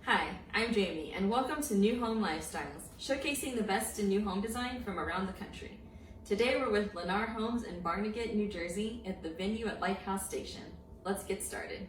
Hi, I'm Jamie, and welcome to New Home Lifestyles, showcasing the best in new home design from around the country. Today we're with Lennar Homes in Barnegat, New Jersey at the venue at Lighthouse Station. Let's get started.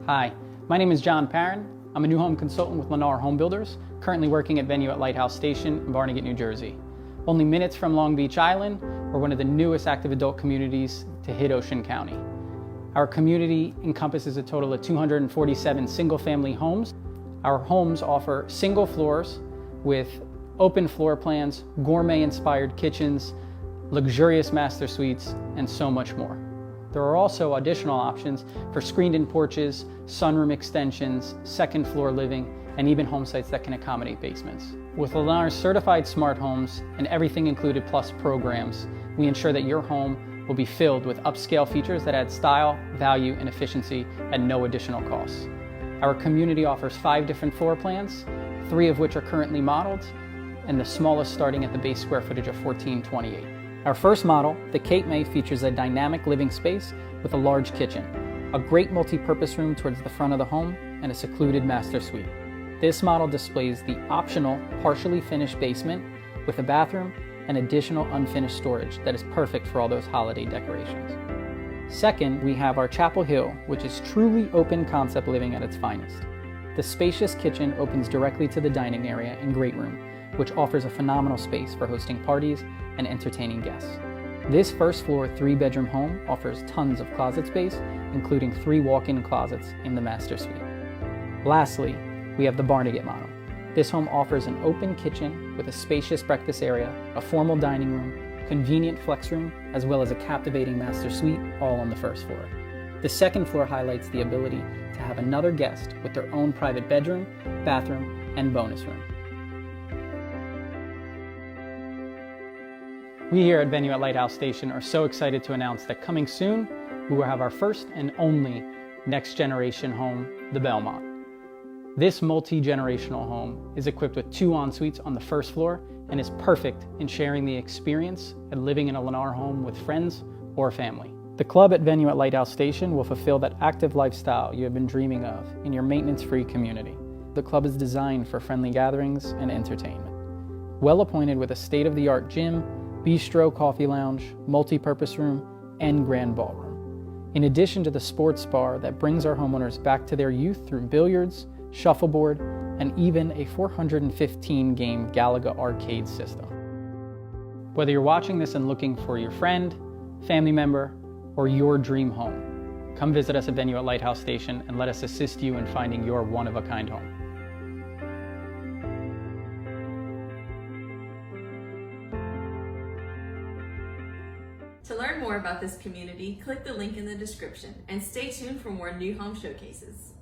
Hi, my name is John Parron. I'm a new home consultant with Lennar Home Builders, currently working at venue at Lighthouse Station in Barnegat, New Jersey. Only minutes from Long Beach Island, we're one of the newest active adult communities to hit Ocean County. Our community encompasses a total of 247 single-family homes. Our homes offer single floors with open floor plans, gourmet-inspired kitchens, luxurious master suites, and so much more. There are also additional options for screened-in porches, sunroom extensions, second floor living, and even home sites that can accommodate basements. With Lennar's certified smart homes and everything included plus programs, we ensure that your home will be filled with upscale features that add style, value, and efficiency at no additional costs. Our community offers 5 different floor plans, 3 of which are currently modeled, and the smallest starting at the base square footage of 1428. Our first model, the Cape May, features a dynamic living space with a large kitchen, a great multi-purpose room towards the front of the home, and a secluded master suite. This model displays the optional partially finished basement with a bathroom and additional unfinished storage that is perfect for all those holiday decorations. Second, we have our Chapel Hill, which is truly open concept living at its finest. The spacious kitchen opens directly to the dining area and great room, which offers a phenomenal space for hosting parties and entertaining guests. This first floor 3-bedroom home offers tons of closet space, including 3 walk-in closets in the master suite. Lastly, we have the Barnegat model. This home offers an open kitchen with a spacious breakfast area, a formal dining room, convenient flex room, as well as a captivating master suite, all on the first floor. The second floor highlights the ability to have another guest with their own private bedroom, bathroom, and bonus room. We here at venue at Lighthouse Station are so excited to announce that coming soon, we will have our first and only next generation home, the Belmont. This multi-generational home is equipped with 2 en-suites on the first floor and is perfect in sharing the experience and living in a Lennar home with friends or family. The club at venue at Lighthouse Station will fulfill that active lifestyle you have been dreaming of in your maintenance-free community. The club is designed for friendly gatherings and entertainment. Well appointed with a state-of-the-art gym, bistro, coffee lounge, multi-purpose room, and grand ballroom. In addition to the sports bar that brings our homeowners back to their youth through billiards, shuffleboard, and even a 415-game Galaga arcade system. Whether you're watching this and looking for your friend, family member, or your dream home, come visit us at venue at Lighthouse Station and let us assist you in finding your one-of-a-kind home. To learn more about this community, click the link in the description and stay tuned for more new home showcases.